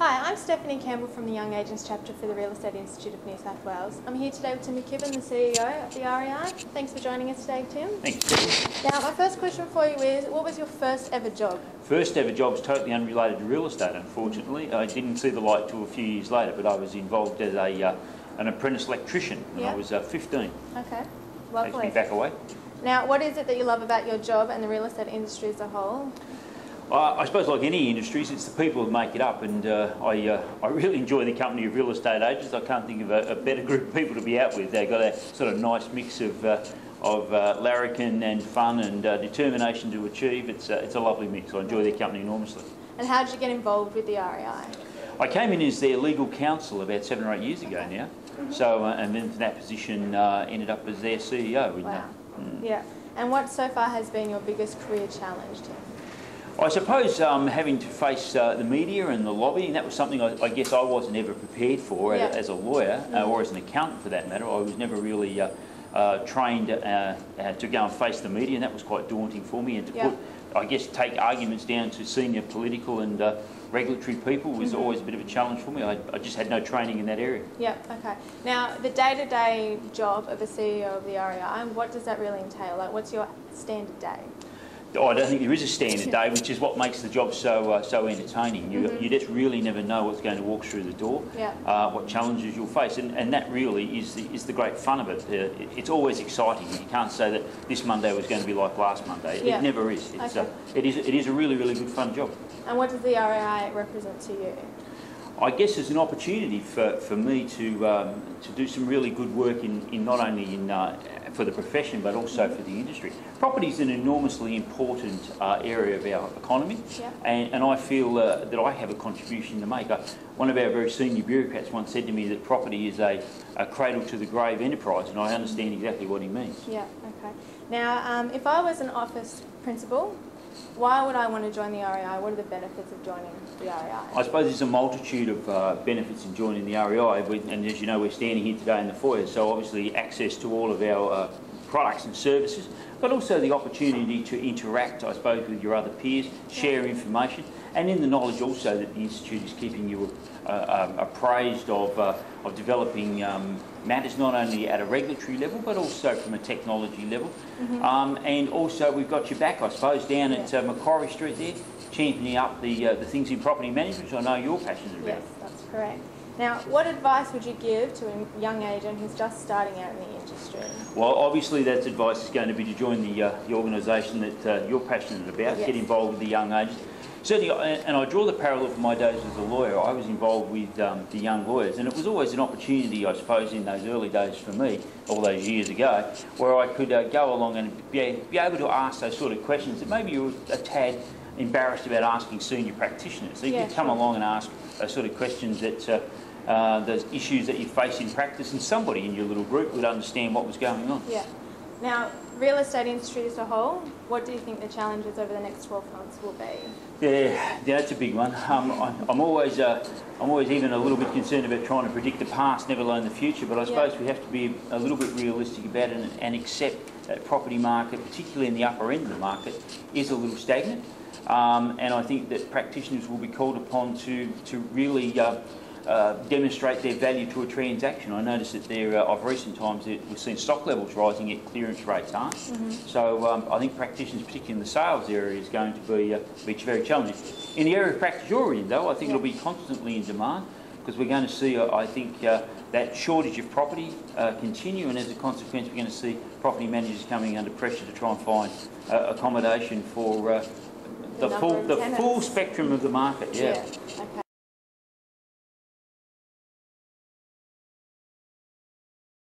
Hi, I'm Stephanie Campbell from the Young Agents chapter for the Real Estate Institute of New South Wales. I'm here today with Tim McKibbin, the CEO of the REI. Thanks for joining us today, Tim. Thanks. Now, my first question for you is, what was your first ever job? First ever job was totally unrelated to real estate, unfortunately. I didn't see the light till a few years later, but I was involved as an apprentice electrician when I was 15. Okay, lovely. Takes me back away. Now, what is it that you love about your job and the real estate industry as a whole? I suppose, like any industries, it's the people that make it up, and I really enjoy the company of real estate agents. I can't think of a better group of people to be out with. They've got a sort of nice mix of larrikin and fun and determination to achieve. It's a lovely mix. I enjoy their company enormously. And how did you get involved with the REI? I came in as their legal counsel about 7 or 8 years ago now. So, and then from that position ended up as their CEO. Wow. Yeah. And what so far has been your biggest career challenge, Tim? I suppose having to face the media and the lobbying, that was something I guess I wasn't ever prepared for as a lawyer or as an accountant for that matter. I was never really trained to go and face the media, and that was quite daunting for me. And to take arguments down to senior political and regulatory people was always a bit of a challenge for me. I just had no training in that area. Yeah, okay. Now, the day-to-day job of a CEO of the REI, what does that really entail? Like, what's your standard day? I don't think there is a standard day, which is what makes the job so entertaining. You just really never know what's going to walk through the door, what challenges you'll face, and that really is the great fun of it. It's always exciting. You can't say that this Monday was going to be like last Monday. It never is. It is a really good fun job. And what does the REI represent to you? I guess it's an opportunity for me to do some really good work in not only for the profession but also for the industry. Property is an enormously important area of our economy, and I feel that I have a contribution to make. One of our very senior bureaucrats once said to me that property is a cradle to the grave enterprise, and I understand exactly what he means. Yeah, okay. Now, if I was an office principal, why would I want to join the REI? What are the benefits of joining the REI? I suppose there's a multitude of benefits in joining the REI, and as you know, we're standing here today in the foyer, so obviously access to all of our products and services, but also the opportunity to interact, I suppose, with your other peers, share information, and in the knowledge also that the Institute is keeping you appraised of developing matters not only at a regulatory level but also from a technology level. And also we've got your back, I suppose, down at Macquarie Street there, championing up the things in property management, which I know you're passionate about. Yes, that's correct. Now, what advice would you give to a young agent who's just starting out in the industry? Well, obviously that advice is going to be to join the organisation that you're passionate about, get involved with the young agents. Certainly, and I draw the parallel from my days as a lawyer. I was involved with the young lawyers, and it was always an opportunity, I suppose, in those early days for me, all those years ago, where I could go along and be able to ask those sort of questions that maybe you were a tad embarrassed about asking senior practitioners. So you could come along and ask those sort of questions that those issues that you face in practice, and somebody in your little group would understand what was going on. Yeah. Now, real estate industry as a whole, what do you think the challenges over the next 12 months will be? Yeah, that's a big one. I'm always even a little bit concerned about trying to predict the past, never alone the future. But I suppose we have to be a little bit realistic about it and accept that property market, particularly in the upper end of the market, is a little stagnant. And I think that practitioners will be called upon to really demonstrate their value to a transaction. I notice that of recent times we've seen stock levels rising, yet clearance rates aren't. So I think practitioners, particularly in the sales area, is going to be very challenging. In the area of practice you're in, though, I think it'll be constantly in demand, because we're going to see, I think, that shortage of property continue, and as a consequence we're going to see property managers coming under pressure to try and find accommodation for the full spectrum of the market. Okay.